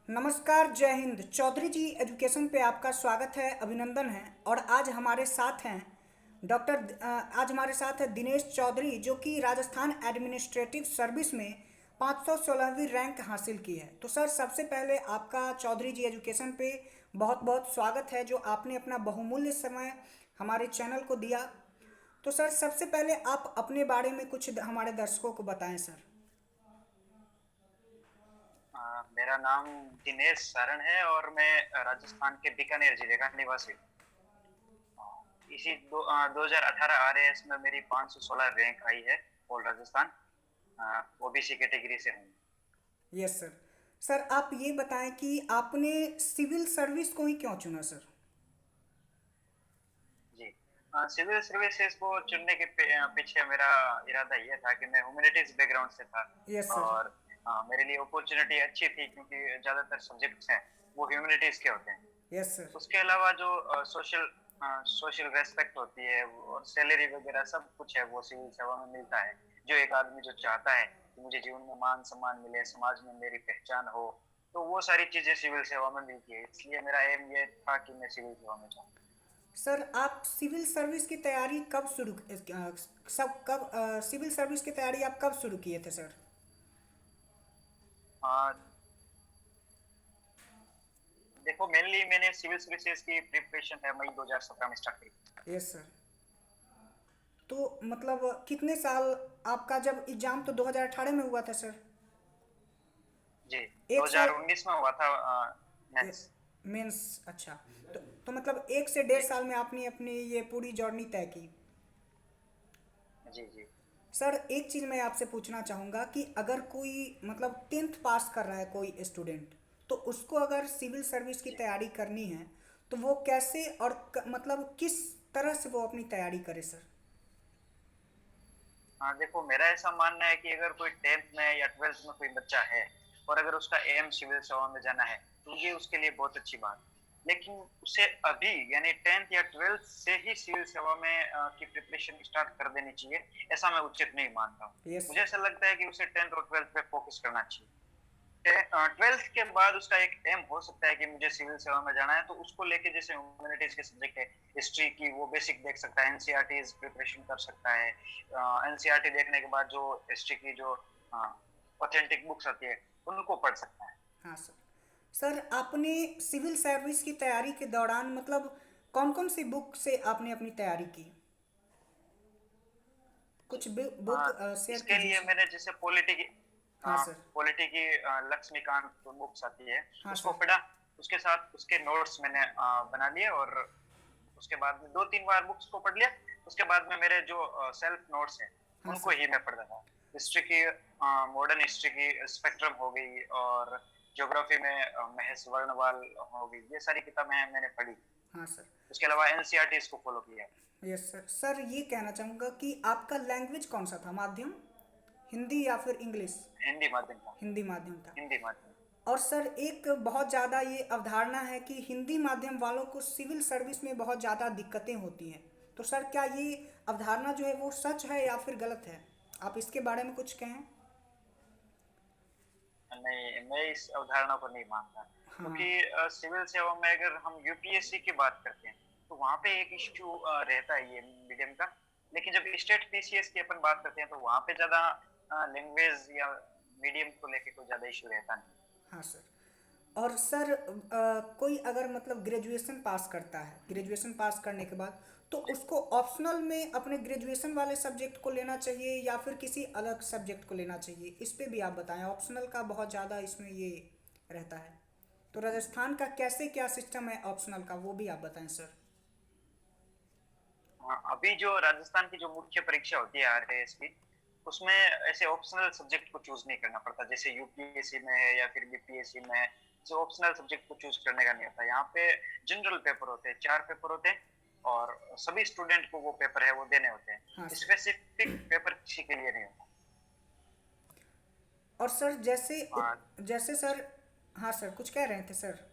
नमस्कार, जय हिंद। चौधरी जी एजुकेशन पे आपका स्वागत है, अभिनंदन है। और आज हमारे साथ हैं आज हमारे साथ है दिनेश चौधरी, जो कि राजस्थान एडमिनिस्ट्रेटिव सर्विस में 516वीं रैंक हासिल की है। तो सर, सबसे पहले आपका चौधरी जी एजुकेशन पे बहुत बहुत स्वागत है, जो आपने अपना बहुमूल्य समय हमारे चैनल को दिया। तो सर, सबसे पहले आप अपने बारे में कुछ हमारे दर्शकों को बताएं सर। मेरा नाम दिनेश सारण है और मैं राजस्थान के बीकानेर जिले का निवासी हूँ। इसी 2018 आरएएस में मेरी 516 रैंक आई है। ऑल राजस्थान ओबीसी कैटेगरी से हूँ। Yes sir. सर, आप ये बताएं कि आपने सिविल सर्विस को ही क्यों चुना सर। जी, सिविल सर्विसेज को चुनने के पीछे मेरा इरादा ये था कि मैं ह्यूमैनिटीज बैकग्राउंड से था। Yes sir. और मेरे लिए अपॉर्चुनिटी अच्छी थी क्योंकि ज्यादातर सब्जेक्ट्स हैं वो ह्यूमैनिटीज के होते हैं। Yes sir. उसके अलावा जो सोशल सोशल रेस्पेक्ट होती है और सैलरी वगैरह सब कुछ है वो सिविल सेवा में मिलता है। जो एक आदमी जो चाहता है कि मुझे जीवन में मान सम्मान मिले, समाज में मेरी पहचान हो, तो वो सारी चीजें सिविल सेवा में मिलती है। इसलिए मेरा एम ये था कि मैं सिविल सेवा में जाऊँ। सर, आप सिविल सर्विस की तैयारी कब शुरू सब कब सिविल सर्विस की तैयारी आप कब शुरू किए थे सर। देखो, मेनली मैंने सिविल सर्विसेज की प्रिपरेशन है मई 2017 में स्टार्ट की। Yes sir. तो मतलब कितने साल आपका, जब एग्जाम तो 2018 में हुआ था सर। जी, एक साल 2019 में हुआ था मेंस। मेंस। अच्छा। तो मतलब 1 से 1.5 साल में आपने अपनी ये पूरी जर्नी तय की। जी जी। सर, एक चीज़ मैं आपसे पूछना चाहूँगा कि अगर कोई मतलब 10th पास कर रहा है कोई स्टूडेंट, तो उसको अगर सिविल सर्विस की जी तैयारी करनी है, तो वो कैसे और मतलब किस तरह से वो अपनी तैयारी करे सर। हाँ, देखो, मेरा ऐसा मानना है कि अगर कोई 10th में या 12th में कोई बच्चा है और अगर उसका एम सिविल सेवा में जाना है तो ये उसके लिए बहुत अच्छी बात है। लेकिन उसे अभी यानी 10th या 12th से ही सिविल सेवा में की प्रिपरेशन स्टार्ट कर देनी चाहिए, ऐसा मैं उचित नहीं मानता हूँ। यस मुझे सर। ऐसा लगता है कि उसे 10th और 12th पे फोकस करना चाहिए। 12th के बाद उसका एक एम हो सकता है कि मुझे सिविल सेवा में जाना है, तो उसको लेके जैसे ह्यूमैनिटीज के सब्जेक्ट है, हिस्ट्री की वो बेसिक देख सकता है, एनसीईआरटीज प्रिपरेशन कर सकता है। एनसीईआरटी देखने के बाद जो हिस्ट्री की जो ऑथेंटिक बुक्स आती है उनको पढ़ सकता है। हाँ सर। सर, आपने सिविल सर्विस की तैयारी के दौरान मतलब कौन कौन सी बुक से आपने अपनी तैयारी की, जी, कुछ बुक शेयर इसके कीजिए लिए सर। मैंने जैसे पॉलिटी की हाँ सर। पॉलिटी की लक्ष्मीकांत बुक्स आती है, हाँ उसको सर। पढ़ा। उसके साथ उसके नोट्स मैंने बना लिए और उसके बाद में 2-3 बार बुक्स को पढ़ लिया। उसके बाद में मेरे जो सेल्फ नोट्स हैं हाँ उनको सर। ही मैं पढ़ता था। हिस्ट्री की मॉडर्न हिस्ट्री की स्पेक्ट्रम हो गई और ज्योग्राफी में महेश वर्णवाल हो गई, ये सारी किताबें मैंने पढ़ी। हाँ सर। उसके अलावा एनसीईआरटी इसको फॉलो किया है। Yes sir. सर, ये कहना चाहूँगा कि आपका लैंग्वेज कौन सा था, माध्यम हिंदी या फिर इंग्लिश। हिंदी माध्यम था। हिंदी माध्यम था। हिंदी माध्यम। और सर, एक बहुत ज़्यादा ये अवधारणा है कि हिंदी माध्यम वालों को सिविल सर्विस में बहुत ज़्यादा दिक्कतें होती हैं। तो सर, क्या ये अवधारणा जो है वो सच है या फिर गलत है, आप इसके बारे में कुछ कहें। नहीं, मैं इस अवधारणा को नहीं मानता हाँ। क्योंकि सिविल सेवा में अगर हम यूपीएससी की बात करते हैं तो वहां पे एक इश्यू रहता है ये मीडियम का। लेकिन जब स्टेट पीसीएस की अपन बात करते हैं तो वहां पे ज्यादा लैंग्वेज या मीडियम को लेके कोई ज्यादा इश्यू रहता नहीं। हाँ सर। और सर, कोई अगर मतलब ग्रेजुएशन पास करता है, ग्रेजुएशन पास करने के बाद तो जी, उसको ऑप्शनल में अपने ग्रेजुएशन वाले सब्जेक्ट को लेना चाहिए या फिर किसी अलग सब्जेक्ट को लेना चाहिए, इस पे भी आप बताएं। ऑप्शनल का बहुत ज़्यादा इसमें ये रहता है। तो राजस्थान का कैसे क्या सिस्टम है ऑप्शनल का, वो भी आप बताएं सर। अभी जो राजस्थान की जो मुख्य परीक्षा होती है आरएएस की, उसमें ऐसे ऑप्शनल सब्जेक्ट को चूज नहीं करना पड़ता जैसे यूपीएससी में है या फिर बीपीएससी में है। जो ऑप्शनल सब्जेक्ट को चूज करने का नहीं होता यहाँ पे। जनरल पेपर होते हैं, 4 पेपर होते हैं और सभी स्टूडेंट को वो पेपर है वो देने होते हाँ हैं। सर। स्पेसिफिक पेपर किसी के लिए नहीं होता। और सर, हाँ जैसे सर। हाँ सर, कुछ कह रहे थे सर।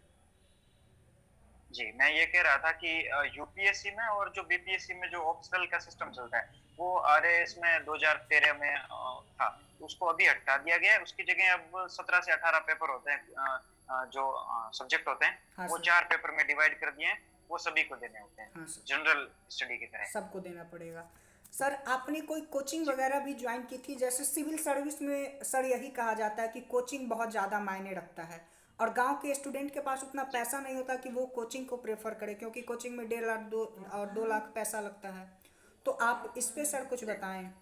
जी, मैं ये कह रहा था कि यूपीएससी में और जो बीपीएससी में जो ऑप्शनल का सिस्टम चलता है वो आरएएस में 2013 में था। उसको अभी हटा दिया गया है। उसकी जगह अब 17 से 18 पेपर होते हैं जो सब्जेक्ट होते हैं हाँ वो सर। 4 पेपर में डिवाइड कर दिए हैं, वो सभी को देने होते हैं, हाँ सर। जनरल स्टडी की तरह। सबको देना पड़ेगा। सर आपने कोई कोचिंग जी वगैरह भी ज्वाइन की थी? जैसे सिविल सर्विस में सर यही कहा जाता है कि कोचिंग बहुत ज़्यादा मायने रखता है, और गांव के स्टूडेंट के पास उतना जी। पैसा नहीं होता कि वो कोचिंग को प्रेफर करे, क्योंकि कोचिंग में 1.5 लाख 2 लाख पैसा लगता है। तो आप इस पे सर कुछ जी बताएं।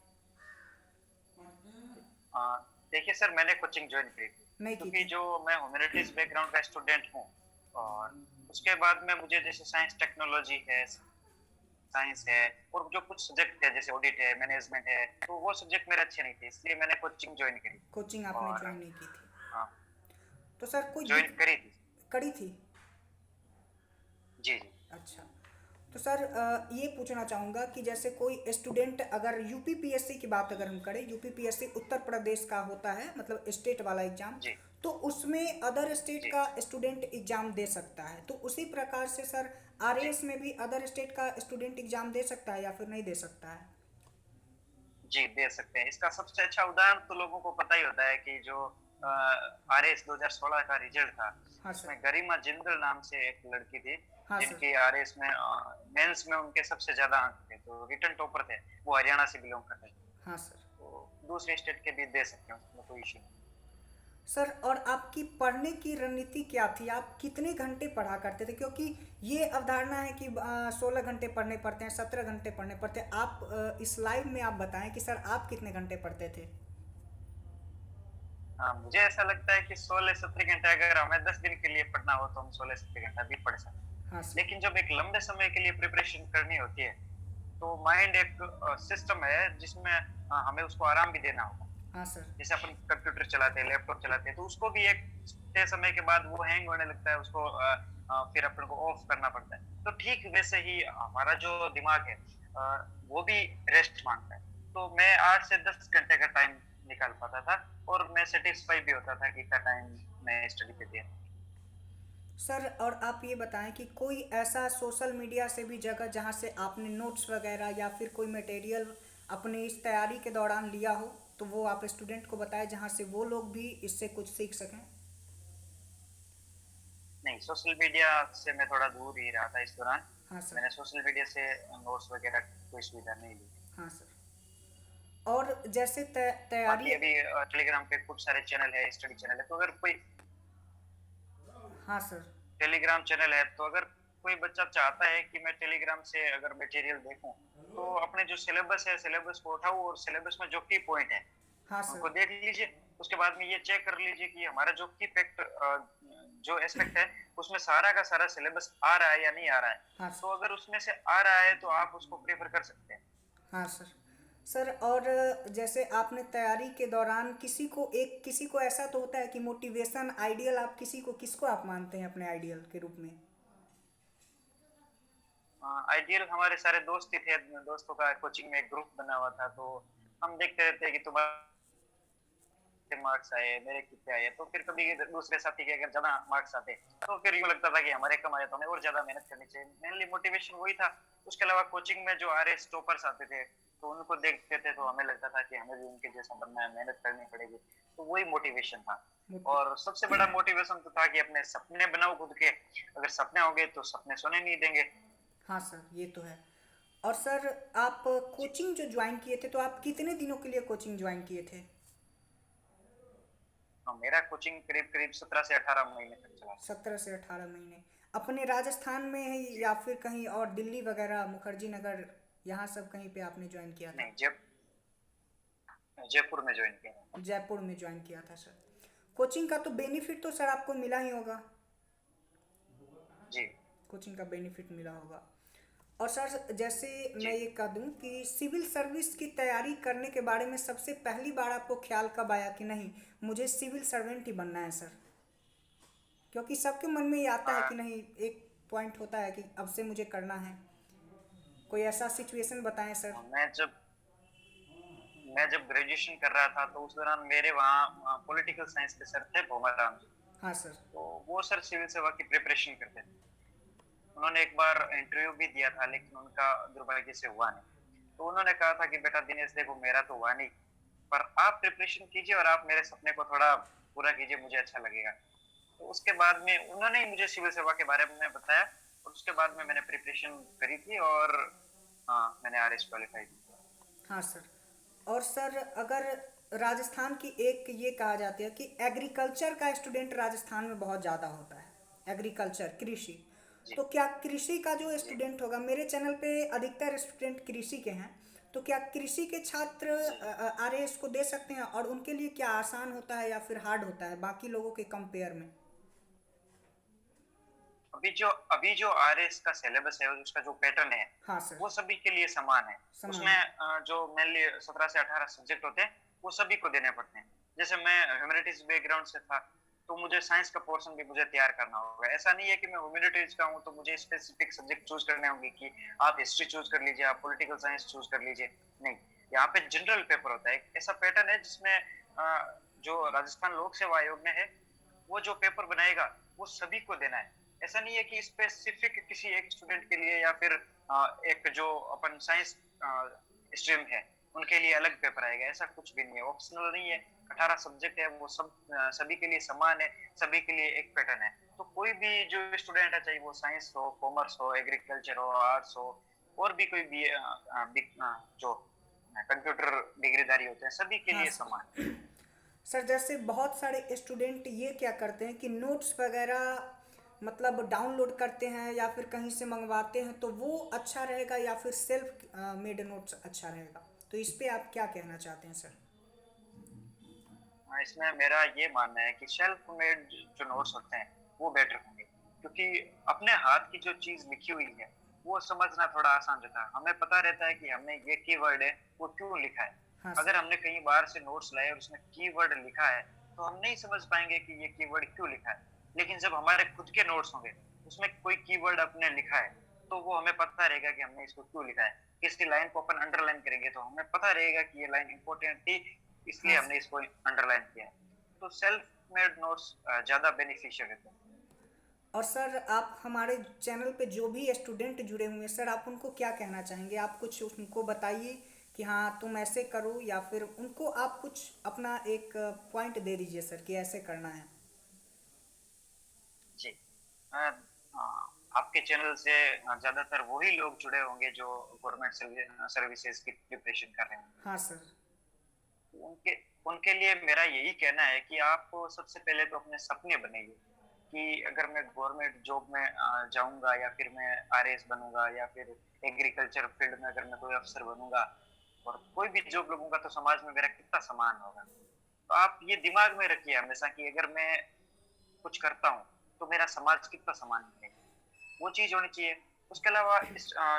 अ, देखिए सर, मैंने कोचिंग ज्वाइन की थी नहीं की क्योंकि थी? जो मैं ह्यूमैनिटीज बैकग्राउंड का स्टूडेंट हूँ, और उसके बाद में मुझे जैसे साइंस टेक्नोलॉजी है, साइंस है, और जो कुछ सब्जेक्ट है जैसे ऑडिट है, मैनेजमेंट है, तो वो सब्जेक्ट मेरे अच्छे नहीं थे, इसलिए मैंने कोचिंग ज्वाइन करी। कोचिंग आपने और ज्वाइन नहीं की थी? हाँ, तो सर कोई ज्वाइन करी थी। करी थी? जी जी अच्छा। तो सर ये पूछना चाहूँगा कि जैसे कोई स्टूडेंट अगर यूपीपीएससी की बात अगर हम करें, यूपीपीएससी उत्तर प्रदेश का होता है, मतलब स्टेट वाला एग्ज़ाम, जी तो उसमें अदर स्टेट जी का स्टूडेंट एग्ज़ाम दे सकता है। तो उसी प्रकार से सर जी आरएएस में भी अदर स्टेट का स्टूडेंट एग्ज़ाम दे सकता है या फिर नहीं दे सकता है? जी, दे सकते हैं। इसका सबसे अच्छा उदाहरण तो लोगों को पता ही होता है कि जो आरएएस 2016 का रिजल्ट था, हाँ सर। उसमें गरिमा जिंदल नाम से एक लड़की थी, हाँ सर। जिनकी आरएएस में मेंस में उनके सबसे ज्यादा अंक थे, तो रिटर्न टॉपर थे। वो हरियाणा से बिलोंग करते थे, हाँ सर। तो दूसरे स्टेट के भी दे सकते हैं, उसमें कोई इशू नहीं। सर और आपकी पढ़ने की रणनीति क्या थी? आप कितने घंटे पढ़ा करते थे? क्योंकि ये अवधारणा है कि 16 घंटे पढ़ने पड़ते हैं, 17 घंटे पढ़ने पड़ते हैं। आप इस लाइव में आप बताएं कि सर आप कितने घंटे पढ़ते थे? हाँ, मुझे ऐसा लगता है कि 16-17 घंटे अगर हमें 10 दिन के लिए पढ़ना हो तो हम 16-17 घंटा भी पढ़ सकते हैं। हाँ सर। लेकिन जब एक लंबे समय के लिए प्रिपरेशन करनी होती है, तो माइंड एक सिस्टम है जिसमें हमें उसको आराम भी देना होगा। हाँ सर। जैसे अपन कंप्यूटर चलाते हैं, लैपटॉप चलाते हैं, तो उसको भी एक तय समय के बाद वो हैंग होने लगता है, उसको फिर अपन को ऑफ करना पड़ता है। तो ठीक वैसे ही हमारा जो दिमाग है, वो भी रेस्ट मांगता है। तो मैं 8 से 10 घंटे का टाइम निकाल पाता था, और मैं सेटिस्फाई भी होता था कि इतना टाइम मैं स्टडी पे दिया। सर और आप ये बताएं कि कोई ऐसा सोशल मीडिया से भी जगह जहां से आपने नोट्स वगैरह या फिर कोई मटेरियल अपनी इस तैयारी के दौरान लिया हो, तो वो आप स्टूडेंट को बताएं जहां से वो लोग भी इससे कुछ सीख सकें। नहीं, सोशल मीडिया से मैं थोड़ा दूर ही रहा था इस दौरान। हाँ सर। मैंने सोशल मीडिया से नोट्स वगैरह की कोई सुविधा नहीं ली। हाँ सर। और जैसे तैयारी। बाकी अभी टेलीग्राम पे खूब सारे चैनल है, स्टडी चैनल है, तो अगर कोई हाँ सर। टेलीग्राम चैनल है, तो अगर कोई बच्चा चाहता है कि मैं टेलीग्राम से अगर मटेरियल देखूं, तो अपने जो सिलेबस है, सिलेबस को उठाओ और सिलेबस में जो की पॉइंट है हाँ उनको सर। देख लीजिए। उसके बाद में ये चेक कर लीजिए कि हमारा जो की फैक्ट जो एस्पेक्ट है, उसमें सारा का सारा सिलेबस आ रहा है या नहीं आ रहा है। हाँ तो सर। अगर उसमें से आ रहा है तो आप उसको प्रेफर कर सकते हैं। हाँ सर। सर और जैसे आपने तैयारी के दौरान किसी को ऐसा तो होता है कि मोटिवेशन आइडियल, आप किसको आप मानते हैं अपने आइडियल के रूप में? आइडियल हमारे सारे दोस्त ही थे, दोस्तों का कोचिंग में एक ग्रुप बना हुआ था, तो हम देखते रहते हैं कि तुम्हारे मार्क्स आए, मेरे कितने आए। तो फिर कभी दूसरे साथी के अगर ज्यादा मार्क्स आते, तो फिर यूं लगता था कि हमारे कम आए तो हमें और ज्यादा मेहनत करनी चाहिए। मेनली मोटिवेशन वही था। उसके अलावा कोचिंग में जो आरएस टॉपर्स आते थे, तो उनको देखते थे तो हमें लगता था कि हमें भी उनके जैसा बनना है, मेहनत करनी पड़ेगी। तो वही मोटिवेशन था। मोटि और सबसे बड़ा मोटिवेशन तो था कि अपने सपने बनाओ खुद के। अगर सपने होंगे तो सपने सोने नहीं देंगे। हाँ सर, ये तो है। और सर आप जी कोचिंग जो ज्वाइन किए थे, तो आप कितने दिनों के लिए कोचिंग ज्वाइन किए थे? हाँ, मेरा कोचिंग करीब करीब 17 से 18 महीने तक चला। 17 से 18 महीने। अपने राजस्थान में है जी या फिर कहीं और, दिल्ली वगैरह, मुखर्जी नगर, यहाँ सब कहीं पे आपने ज्वाइन किया था? नहीं, जयपुर में ज्वाइन किया था। जयपुर में ज्वाइन किया था सर। कोचिंग का तो बेनिफिट तो सर आपको मिला ही होगा। जी कोचिंग का बेनिफिट मिला होगा। और सर जैसे मैं जी ये कह दूं कि सिविल सर्विस की तैयारी करने के बारे में सबसे पहली बार आपको ख्याल कब आया कि नहीं, मुझे सिविल सर्वेंट ही बनना है सर? क्योंकि सबके मन में ये आता है कि आ, नहीं, एक पॉइंट होता है कि अब से मुझे करना है। कोई ऐसा सिचुएशन बताएं सर। मैं जब ग्रेजुएशन कर रहा था, तो उस दौरान मेरे वहाँ पॉलिटिकल साइंस के सर थे, भोमाराम जी। हाँ सर। तो वो सर सिविल सेवा की प्रिपरेशन करते थे। उन्होंने एक बार इंटरव्यू भी दिया था, लेकिन उनका दुर्भाग्य से हुआ नहीं। तो उन्होंने कहा था कि बेटा दिनेश, देखो मेरा तो हुआ नहीं, पर आप प्रिपरेशन कीजिए और आप मेरे सपने को थोड़ा पूरा कीजिए, मुझे अच्छा लगेगा। तो उसके बाद में उन्होंने ही मुझे सिविल सेवा के बारे में बताया और उसके बाद में मैंने प्रिपरेशन करी थी और हाँ मैंने आरएस क्वालिफाई की। हाँ सर। और सर अगर राजस्थान की एक ये कहा जाता है कि एग्रीकल्चर का स्टूडेंट राजस्थान में बहुत ज़्यादा होता है, एग्रीकल्चर कृषि। जी तो क्या कृषि का जो जी स्टूडेंट होगा, मेरे चैनल पे अधिकतर स्टूडेंट कृषि के हैं, तो क्या कृषि के छात्र जी। आरएएस को दे सकते हैं, और उनके लिए क्या आसान होता है या फिर हार्ड होता है बाकी लोगों के कंपेयर में? अभी जो आरएस का सिलेबस है उसका जो पैटर्न है हाँ सर। वो सभी के लिए समान है। समान उसमें है। जो मेनली 17 से 18 सब्जेक्ट होते हैं वो सभी को देने पड़ते हैं। जैसे मैं ह्यूमैनिटीज बैकग्राउंड से था तो मुझे साइंस का पोर्शन भी मुझे तैयार करना होगा। ऐसा नहीं है कि मैं ह्यूमैनिटीज का हूँ तो मुझे स्पेसिफिक सब्जेक्ट चूज करने होंगे कि आप हिस्ट्री चूज कर लीजिए, आप पॉलिटिकल साइंस चूज कर लीजिए। नहीं, यहाँ पे जनरल पेपर होता है। एक ऐसा पैटर्न है जिसमें जो राजस्थान लोक सेवा आयोग में है वो जो पेपर बनाएगा वो सभी को देना है। ऐसा नहीं है कि स्पेसिफिक किसी एक स्टूडेंट के लिए या फिर एक जो अपन साइंस स्ट्रीम है उनके लिए अलग पेपर आएगा। ऐसा कुछ भी नहीं है, ऑप्शनल नहीं है। 18 सब्जेक्ट है वो सब सभी के लिए समान है, सभी के लिए एक पैटर्न है। तो कोई भी जो स्टूडेंट है चाहे वो साइंस हो, कॉमर्स हो, एग्रीकल्चर हो, आर्ट्स हो और भी कोई भी जो कंप्यूटर डिग्रीधारी होते हैं सभी के हाँ लिए सर। समान। सर जैसे बहुत सारे स्टूडेंट ये क्या करते हैं कि नोट्स वगैरह मतलब डाउनलोड करते हैं या फिर कहीं से मंगवाते हैं, तो वो अच्छा रहेगा या फिर सेल्फ मेड नोट्स अच्छा रहेगा? तो इस पे आप क्या कहना चाहते हैं सर? इसमें मेरा ये मानना है कि सेल्फ मेड जो नोट्स होते हैं वो बेटर होंगे, क्योंकि अपने हाथ की जो चीज लिखी हुई है वो समझना थोड़ा आसान रहता है। हमें पता रहता है कि हमने ये कीवर्ड है वो क्यों लिखा है। हाँ अगर सर। हमने कहीं बाहर से नोट्स लाए और उसमें कीवर्ड लिखा है तो हम नहीं समझ पाएंगे कि ये कीवर्ड क्यों लिखा है। लेकिन जब हमारे खुद के नोट्स होंगे उसमें कोई कीवर्ड अपने लिखा है तो वो हमें पता रहेगा कि हमने इसको क्यों लिखा है। किसी लाइन को अपन अंडरलाइन करेंगे तो हमें पता रहेगा कि ये लाइन इंपॉर्टेंट थी इसलिए हाँ हमने सर। इसको अंडरलाइन किया है। तो सेल्फ मेड नोट्स ज्यादा बेनिफिशियल रहते हैं। और सर आप हमारे चैनल पे जो भी स्टूडेंट जुड़े हुए हैं सर, आप उनको क्या कहना चाहेंगे? आप कुछ उनको बताइए कि हाँ तुम ऐसे करो, या फिर उनको आप कुछ अपना एक पॉइंट दे दीजिए सर कि ऐसे करना है। जी। अ, आपके चैनल से ज्यादातर वही लोग जुड़े होंगे जो गवर्नमेंट सर्विसेज की प्रिपरेशन कर रहे हैं। हाँ सर। उनके उनके लिए मेरा यही कहना है कि आप सबसे पहले तो अपने सपने बनाइए कि अगर मैं गवर्नमेंट जॉब में जाऊंगा या फिर मैं आरएएस बनूंगा या फिर एग्रीकल्चर फील्ड में अगर मैं कोई अफसर बनूंगा और कोई भी जॉब लगूंगा तो समाज में मेरा कितना सम्मान होगा। तो आप ये दिमाग में रखिए हमेशा कि अगर मैं कुछ करता हूँ तो मेरा समाज कितना सम्मान करेगा, वो चीज होनी चाहिए। उसके अलावा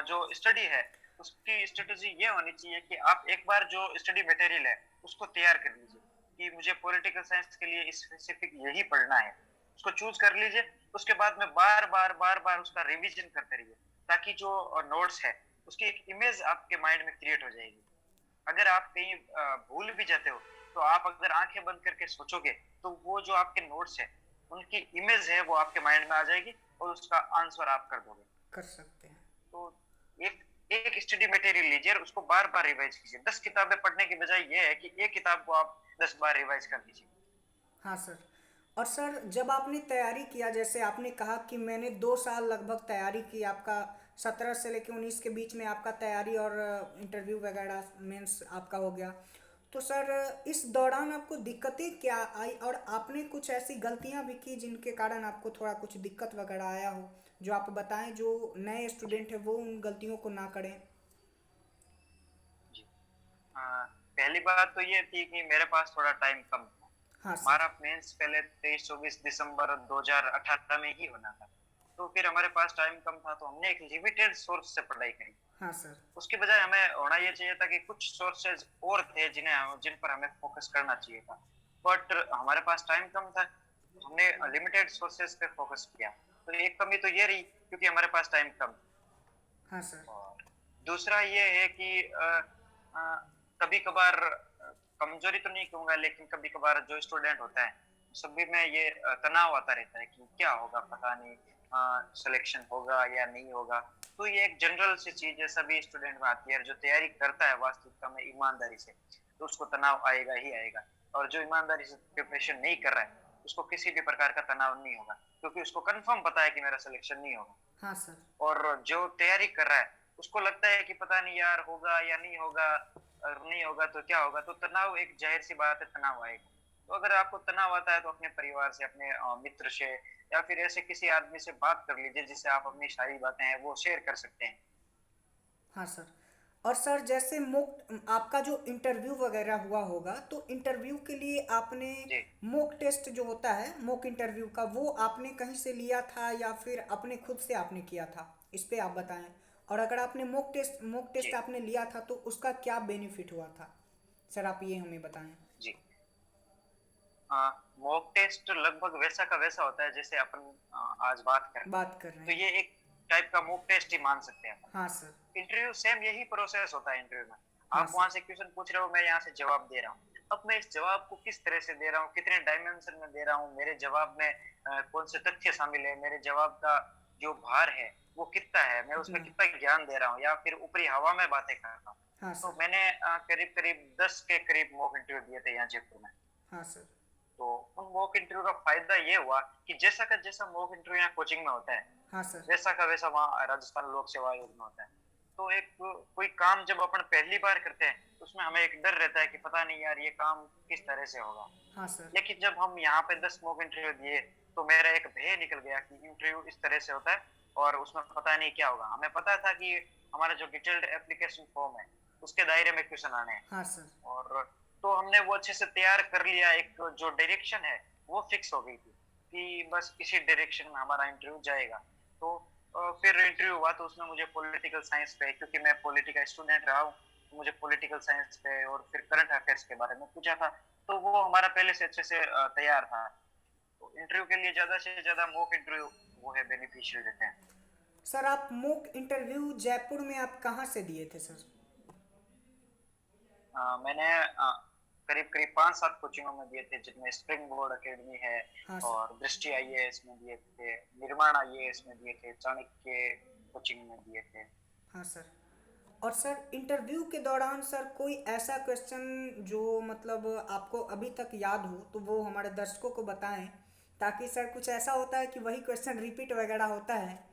जो स्टडी है उसकी स्ट्रेटेजी ये होनी चाहिए कि आप एक बार जो स्टडी मटेरियल है उसको तैयार कर लीजिए कि मुझे पॉलिटिकल साइंस के लिए स्पेसिफिक यही पढ़ना है। उसको चूज कर लीजिए। उसके बाद में बार बार उसका रिवीजन करते रहिए ताकि जो नोट्स है उसकी एक इमेज आपके माइंड में क्रिएट हो जाएगी। अगर आप कहीं भूल भी जाते हो तो आप अगर आंखें बंद करके सोचोगे तो वो जो आपके नोट्स है उनकी इमेज है वो आपके माइंड में आ जाएगी और उसका आंसर आप कर दोगे। कर सकते हैं। तो एक एक स्टडी मटेरियल लीजिए और उसको बार बार रिवाइज कीजिए। 10 किताबें पढ़ने की बजाय ये है कि एक किताब को आप 10 बार रिवाइज कर लीजिए। हाँ सर। और सर जब आपने तैयारी किया, जैसे आपने कहा कि मैंने 2 साल लगभग तैयारी की, आपका 17 से लेकर 19 के बीच में आपका तैयारी और इंटरव्यू वगैरह मेंस आपका हो गया, तो सर इस दौरान आपको दिक्कतें क्या आई, और आपने कुछ ऐसी गलतियां भी की जिनके कारण आपको थोड़ा कुछ दिक्कत वगैरह आया हो, जो आप बताएं जो नए स्टूडेंट हैं वो उन गलतियों को ना करें? जी। पहली बात तो ये थी कि मेरे पास थोड़ा टाइम कम था। हाँ सर। हमारा मेंस पहले 23-24 दिसंबर 2018 में ही होना था। तो फिर हमारे पास टाइम कम था तो हमने एक लिमिटेड सोर्स से पढ़ाई करी। हाँ सर। उसकी बजाय हमें होना ये चाहिए था कि कुछ सोर्सेज और थे जिन पर हमें फोकस करना चाहिए था। बट हमारे पास टाइम कम था, हमने लिमिटेड सोर्सेज पे फोकस किया। तो एक कमी तो ये रही क्योंकि हमारे पास टाइम कम। हाँ सर। और दूसरा ये है कि कभी कभार कमजोरी तो नहीं कहूंगा लेकिन कभी कभार जो स्टूडेंट होता है सभी में ये तनाव आता रहता है कि क्या होगा पता नहीं, सिलेक्शन होगा या नहीं होगा। तो ये एक जनरल सी चीज है, सभी स्टूडेंट में आती है। जो तैयारी करता है वास्तविकता में ईमानदारी से तो उसको तनाव आएगा ही आएगा। और जो ईमानदारी से प्रिपरेशन नहीं कर रहा है उसको किसी भी प्रकार का तनाव नहीं होगा, क्योंकि उसको कंफर्म पता है कि मेरा सिलेक्शन नहीं होगा। हाँ सर। और जो तैयारी कर रहा है उसको लगता है कि पता नहीं यार होगा या नहीं होगा, और नहीं होगा तो क्या होगा, तो तनाव एक जाहिर सी बात है, तनाव आएगा। तो अगर आपको तनाव आता है तो अपने परिवार से, अपने मित्र से, या फिर ऐसे किसी आदमी से बात कर लीजिए जिससे आप अपनी सारी बातें हैं वो शेयर कर सकते हैं। हाँ सर। और सर जैसे मोक आपका जो इंटरव्यू वगैरह हुआ होगा तो इंटरव्यू के लिए आपने जी। मोक टेस्ट जो होता है मोक इंटरव्यू का, वो आपने कहीं से लिया था या फिर अपने खुद से आपने किया था, इस पे आप बताएं। और अगर आपने मोक टेस्ट जी। आपने लिया था तो उसका क्या बेनिफिट हुआ था, सर आप ये हमें बताएं। जी। मॉक टेस्ट लगभग वैसा का वैसा होता है जैसे अपन आज बात कर रहे हैं। बात कर रहे तो हैं। ये एक टाइप का मॉक टेस्ट ही मान सकते हैं हाँ सर। अपन। इंटरव्यू सेम यही प्रोसेस होता है इंटरव्यू में। हाँ आप वहां सर। से क्वेश्चन पूछ रहे हो, मैं यहाँ से जवाब दे रहा हूँ। अब मैं इस जवाब को किस तरह से दे रहा हूँ, कितने डायमेंशन में दे रहा हूँ, मेरे जवाब में कौन से तथ्य शामिल है, मेरे जवाब का जो भार है वो कितना है, मैं उसमें कितना। कितना ज्ञान दे रहा हूँ, या फिर ऊपरी हवा में बातें कर रहा हूँ। हाँ तो सर। मैंने करीब करीब 10 के करीब मॉक इंटरव्यू दिए थे यहाँ जयपुर में। हाँ सर। तो उन मॉक इंटरव्यू का फायदा ये हुआ कि जैसा का जैसा मॉक इंटरव्यू यहाँ कोचिंग में होता है, हाँ सर। वैसा का वैसा वहाँ राजस्थान लोक सेवा आयोग में होता है। तो एक कोई काम जब अपन पहली बार करते हैं तो उसमें हमें एक डर रहता है कि पता नहीं यार ये काम किस तरह से होगा। हाँ सर। लेकिन जब हम यहाँ पे 10 मॉक इंटरव्यू दिए तो मेरा एक भय निकल गया कि इंटरव्यू इस तरह से होता है और उसमें पता नहीं क्या होगा। हमें पता था कि हमारा जो डिटेल्ड एप्लीकेशन फॉर्म है उसके दायरे में क्वेश्चन आने हैं, हाँ सर। और तो हमने वो अच्छे से तैयार कर लिया। एक जो डायरेक्शन है वो फिक्स हो गई थी कि बस इसी डायरेक्शन में हमारा इंटरव्यू जाएगा। तो फिर इंटरव्यू हुआ तो उसमें मुझे पॉलिटिकल साइंस पे, क्योंकि मैं पॉलिटिकल स्टूडेंट रहा हूँ, तो मुझे पॉलिटिकल साइंस पे और फिर करंट अफेयर्स के बारे में पूछा था। तो वो हमारा पहले से अच्छे से तैयार था। तो इंटरव्यू के लिए ज्यादा से ज्यादा मॉक इंटरव्यू वो है बेनिफिशियल रहते हैं। सर आप मोक इंटरव्यू जयपुर में आप कहाँ से दिए थे सर। मैंने करीब करीब 5-7 कोचिंगों में दिए थे, जिनमें स्प्रिंग बोर्ड एकेडमी है, हाँ सर। और दृष्टि आईएएस में दिए थे, निर्माण आईएएस में दिए थे, चाणक्य कोचिंग में दिए थे। हाँ सर। और सर इंटरव्यू के दौरान सर कोई ऐसा क्वेश्चन जो मतलब आपको अभी तक याद हो तो वो हमारे दर्शकों को बताएं, ताकि सर कुछ ऐसा होता है कि वही क्वेश्चन रिपीट वगैरह होता है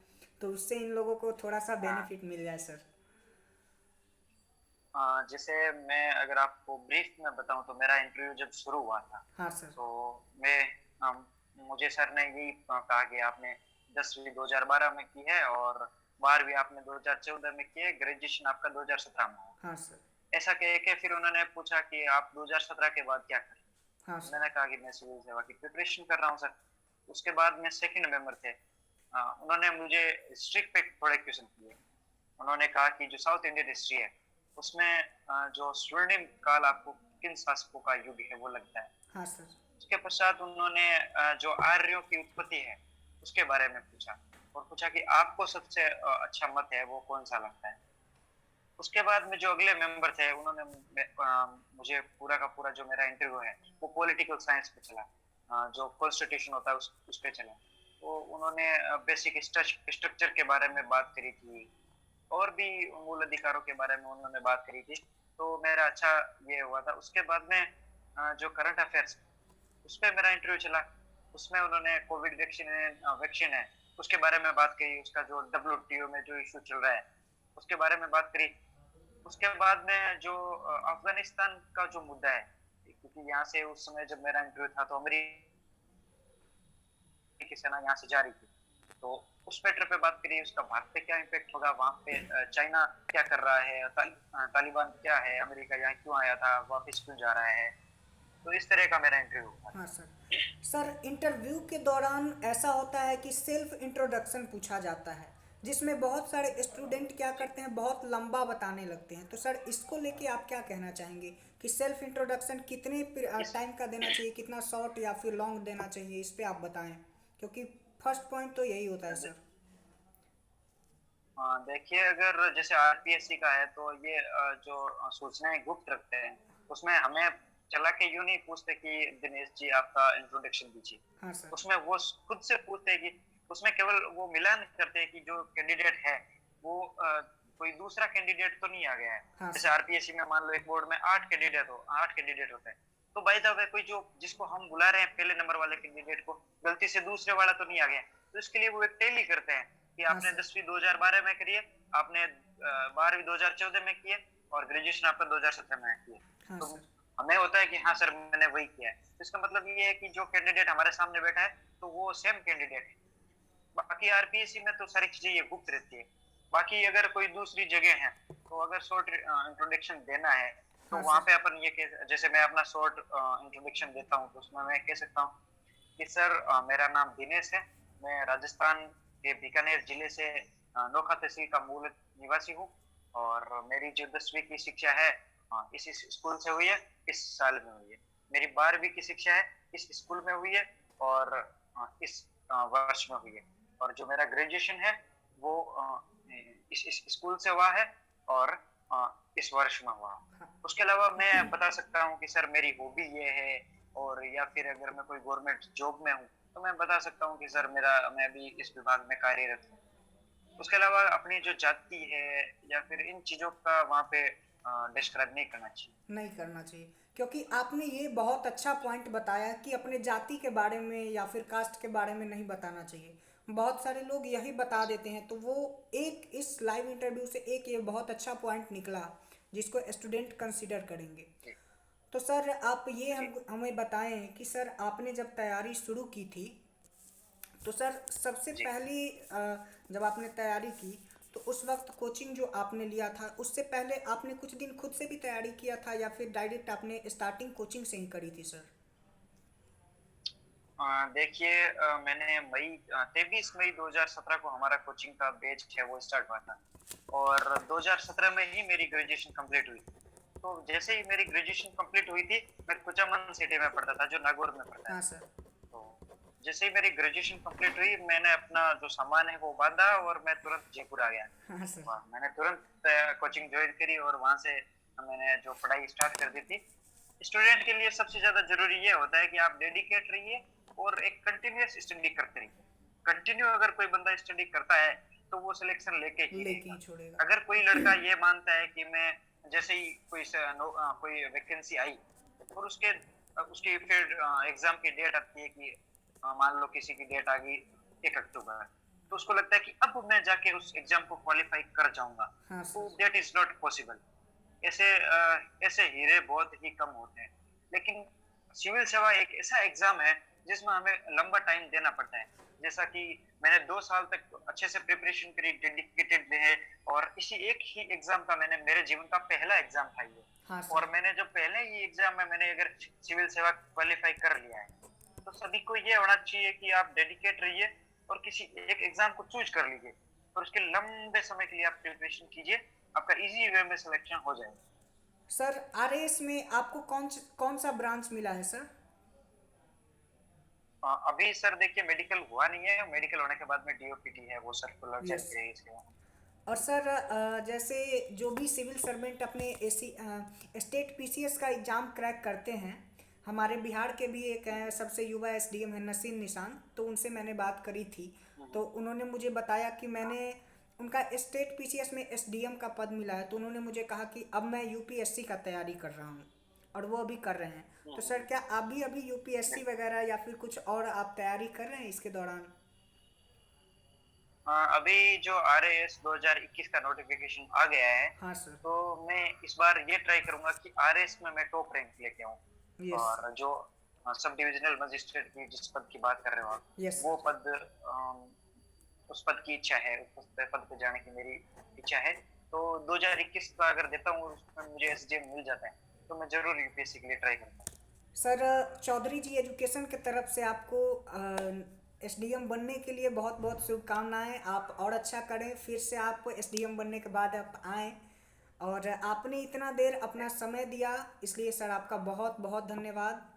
तो उससे इन लोगों को थोड़ा सा हाँ। बेनिफिट मिल जाए सर। जैसे मैं अगर आपको ब्रीफ में बताऊं तो मेरा इंटरव्यू जब शुरू हुआ था हाँ सर। तो मैं मुझे सर ने यही कहा कि आपने 10वीं 2012 में की है और 12वीं आपने 2014 में की है, ग्रेजुएशन आपका 2017 में हो। हाँ सर। ऐसा कह के फिर उन्होंने पूछा कि आप 2017 के बाद क्या कर रहे हाँ हैं। सर। मैंने कहा कि मैं सिविल सेवा की प्रिपरेशन कर रहा हूँ सर। उसके बाद में सेकंड मेंबर थे, उन्होंने मुझे हिस्ट्री पे थोड़े क्वेश्चन किए। उन्होंने कहा कि जो साउथ इंडियन हिस्ट्री है उसमें जो स्वर्णिम काल आपको किन शासकों का युग है वो लगता है। हाँ सर। उसके पश्चात उन्होंने जो आर्यों की उत्पत्ति है उसके बारे में पूछा, और पूछा कि आपको सबसे अच्छा मत है वो कौन सा लगता है। उसके बाद में जो अगले मेंबर थे उन्होंने मुझे पूरा का पूरा जो मेरा इंटरव्यू है वो पॉलिटिकल साइंस पे चला, जो कॉन्स्टिट्यूशन होता है उस पे चला। तो उन्होंने बेसिक स्ट्रक्चर के बारे में बात करी थी, और भी मूल अधिकारों के बारे में उन्होंने बात करी थी। तो मेरा अच्छा ये हुआ था। उसके बाद में जो करंट अफेयर्स उस पे मेरा इंटरव्यू चला। उसमें उन्होंने कोविड वैक्सीन है उसके बारे में बात करी, उसका जो डब्ल्यूटीओ में जो इशू चल रहा है उसके बारे में बात करी। उसके बाद में जो अफगानिस्तान का जो मुद्दा है, क्योंकि यहाँ से उस समय जब मेरा इंटरव्यू था तो अमेरिकी सेना यहाँ से जा रही थी, तो उस मैटर पे बात करिए, उसका भारत पे क्या इम्पैक्ट होगा, वहां पे चाइना क्या कर रहा है, तालिबान क्या है, अमेरिका यहाँ क्यों आया था, वापस क्यों जा रहा है। तो इस तरह का मेरा इंटरव्यू हुआ। हाँ सर। सर इंटरव्यू के दौरान ऐसा होता है कि सेल्फ इंट्रोडक्शन पूछा जाता है, जिसमें बहुत सारे स्टूडेंट क्या जी। करते हैं, बहुत लंबा बताने लगते हैं। तो सर इसको लेके आप क्या कहना चाहेंगे कि सेल्फ इंट्रोडक्शन कितने इस टाइम का देना चाहिए, कितना शॉर्ट या फिर लॉन्ग देना चाहिए, इस पे आप बताएं, क्योंकि फर्स्ट पॉइंट तो यही होता है सर। हाँ, देखिए अगर जैसे आरपीएससी का है तो ये जो सूचनाएं गुप्त रखते हैं उसमें हमें चला के यूं नहीं पूछते कि दिनेश जी आपका इंट्रोडक्शन दीजिए। हाँ सर। उसमें वो खुद से पूछते हैं कि उसमें केवल वो मिलान करते हैं कि जो कैंडिडेट है वो कोई दूसरा कैंडिडेट तो नहीं आ गया है। हाँ जैसे सर। आरपीएससी में मान लो एक बोर्ड में 8 कैंडिडेट होते हैं, तो बाय द वे कोई जो जिसको हम बुला रहे हैं पहले नंबर वाले कैंडिडेट को गलती से दूसरे वाला तो नहीं आ गया, तो इसके लिए वो एक टैली करते हैं कि हाँ आपने सर। 10वीं 2012 में करी है, आपने 12वीं 2014 में की है और ग्रेजुएशन आपका 2017 में की है। हाँ तो सर। हमें होता है कि हाँ सर मैंने वही किया है, तो इसका मतलब ये है कि जो कैंडिडेट हमारे सामने बैठा है तो वो सेम कैंडिडेट है। बाकी आरपीएससी में तो सारी चीजें ये गुप्त रहती है। बाकी अगर कोई दूसरी जगह है तो अगर शॉर्ट इंट्रोडक्शन देना है तो हाँ वहां सर। पे अपन ये जैसे मैं अपना शॉर्ट इंट्रोडक्शन देता हूँ तो उसमें मैं कह सकता हूँ कि सर मेरा नाम दिनेश है, मैं राजस्थान के बीकानेर जिले से नोखा तहसील का मूल निवासी हूँ और मेरी जो 10वीं की शिक्षा है इस स्कूल से हुई है, इस साल में हुई है। मेरी 12वीं की शिक्षा है इस स्कूल में हुई है और इस वर्ष में हुई है। और जो मेरा ग्रेजुएशन है वो इस स्कूल से हुआ है और इस वर्ष में हुआ। उसके अलावा मैं बता सकता हूँ कि सर मेरी हॉबी ये है, और या फिर अगर मैं कोई गवर्नमेंट जॉब में हूँ तो मैं बता सकता हूँ कि सर मेरा मैं भी इस विभाग में कार्यरत हूँ। उसके अलावा अपनी जो जाति है या फिर इन चीजों का वहाँ पे डिस्क्राइब नहीं करना चाहिए। नहीं करना चाहिए, क्योंकि आपने ये बहुत अच्छा पॉइंट बताया कि अपने जाति के बारे में या फिर कास्ट के बारे में नहीं बताना चाहिए। बहुत सारे लोग यही बता देते हैं, तो वो एक इस लाइव इंटरव्यू से एक ये बहुत अच्छा पॉइंट निकला जिसको स्टूडेंट कंसीडर करेंगे। जी तो सर आप ये जी हमें बताएं कि सर आपने जब तैयारी शुरू की थी, तो सर सबसे जी। पहली जब आपने तैयारी की तो उस वक्त कोचिंग जो आपने लिया था उससे पहले आपने कुछ दिन खुद से भी तैयारी किया था या फिर डायरेक्ट आपने स्टार्टिंग कोचिंग से ही करी थी सर? देखिए मैंने मई 23 मई 2017 को हमारा कोचिंग का बैच है वो स्टार्ट हुआ था और 2017 में ही मेरी ग्रेजुएशन कंप्लीट हुई थी। तो जैसे ही मेरी ग्रेजुएशन कंप्लीट हुई थी मैं कुचामन सिटी में पढ़ता था जो नागौर में पड़ता है। हाँ सर। तो जैसे ही मेरी ग्रेजुएशन कंप्लीट हुई मैंने अपना जो सामान है वो बांधा और मैं तुरंत जयपुर आ गया। हाँ सर। और मैंने तुरंत कोचिंग ज्वाइन करी और वहां से मैंने जो पढ़ाई स्टार्ट कर दी थी। स्टूडेंट के लिए सबसे ज्यादा जरूरी ये होता है कि आप डेडिकेट रहिए और एक कंटिन्यूअस स्टडी करते रहिए। कंटिन्यू अगर कोई बंदा स्टडी करता है तो वो सिलेक्शन लेके ही लेके ही रहेगा। छोड़ेगा। अगर कोई लड़का ये मानता है कि मैं जैसे ही कोई वैकेंसी आई और उसकी फिर एग्जाम की डेट आती है कि मान लो किसी की डेट आ गई 1 अक्टूबर, तो उसको लगता है कि अब मैं जाके उस एग्जाम को क्वालिफाई कर जाऊंगा। हाँ तो sir. That is not possible. ऐसे हीरे बहुत ही कम होते हैं। लेकिन सिविल सेवा एक ऐसा एग्जाम है जिसमें हमें लंबा टाइम देना पड़ता है। जैसा कि मैंने 2 साल तक अच्छे से प्रिपरेशन करी, डेडिकेटेड है और इसी एक ही एग्जाम का मैंने मेरे जीवन का पहला एग्जाम था ये। हाँ और सर। मैंने जो पहले ही एग्जाम में मैंने अगर सिविल सेवा क्वालिफाई कर लिया है तो सभी को ये होना चाहिए कि आप डेडिकेट रहिए और किसी एक एग्जाम को चूज कर लीजिए और उसके लंबे समय के लिए आप प्रिपरेशन कीजिए। आपका इजी वे में सिलेक्शन हो जाएगा। सर आरएएस में आपको कौन सा ब्रांच मिला है सर? अभी सर देखिए मेडिकल हुआ नहीं है, मेडिकल होने के बाद में डीओपीटी है वो सर्कुलर जारी यस। करेगी इसके बाद। और सर जैसे जो भी सिविल सर्वेंट अपने एसी स्टेट पीसीएस का एग्ज़ाम क्रैक करते हैं, हमारे बिहार के भी एक सबसे युवा एसडीएम है नसीम निशान, तो उनसे मैंने बात करी थी। तो उन्होंने मुझे बताया कि मैंने उनका स्टेट पीसीएस में एसडीएम का पद मिला है, तो उन्होंने मुझे कहा कि अब मैं यूपीएससी का तैयारी कर रहा हूँ और वो अभी कर रहे हैं। तो सर क्या आप भी अभी यूपीएससी बिल्कुल। वगैरह या फिर कुछ और आप तैयारी कर रहे हैं इसके दौरान? अभी जो RAS 2021 का नोटिफिकेशन आ गया है हाँ सर। तो मैं इस बार ये ट्राई करूंगा कि RAS में मैं टॉप रैंक लेके आऊँ। यस। और जो सब डिविजनल मजिस्ट्रेट की जिस पद की बात कर रहे हो आप, यस वो सर। पद उस पद की इच्छा है, उस पद पे जाने की मेरी इच्छा है। तो 2021 का अगर देता हूँ उसमें मुझे एसडीएम मिल जाता है तो मैं जरूर यूपीएससी के लिए ट्राई करूंगा। सर चौधरी जी एजुकेशन की तरफ से आपको एसडीएम बनने के लिए बहुत बहुत शुभकामनाएं। आप और अच्छा करें, फिर से आप एसडीएम बनने के बाद आप आएँ। और आपने इतना देर अपना समय दिया इसलिए सर आपका बहुत बहुत धन्यवाद।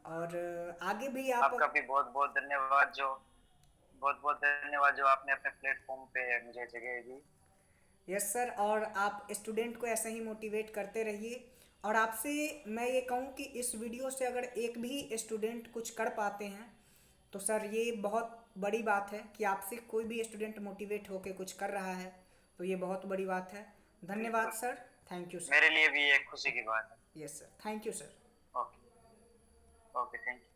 और आगे भी आप। आपका भी बहुत बहुत धन्यवाद जो आपने अपने प्लेटफॉर्म पे मुझे जगह दी। यस सर, और आप स्टूडेंट को ऐसे ही मोटिवेट करते रहिए। और आपसे मैं ये कहूँ कि इस वीडियो से अगर एक भी स्टूडेंट कुछ कर पाते हैं तो सर ये बहुत बड़ी बात है कि आपसे कोई भी स्टूडेंट मोटिवेट होकर कुछ कर रहा है, तो ये बहुत बड़ी बात है। धन्यवाद बिल्कुल, सर। Thank you sir. मेरे लिए भी एक खुशी की बात है। Yes sir, thank you sir. Okay. Okay, thank you.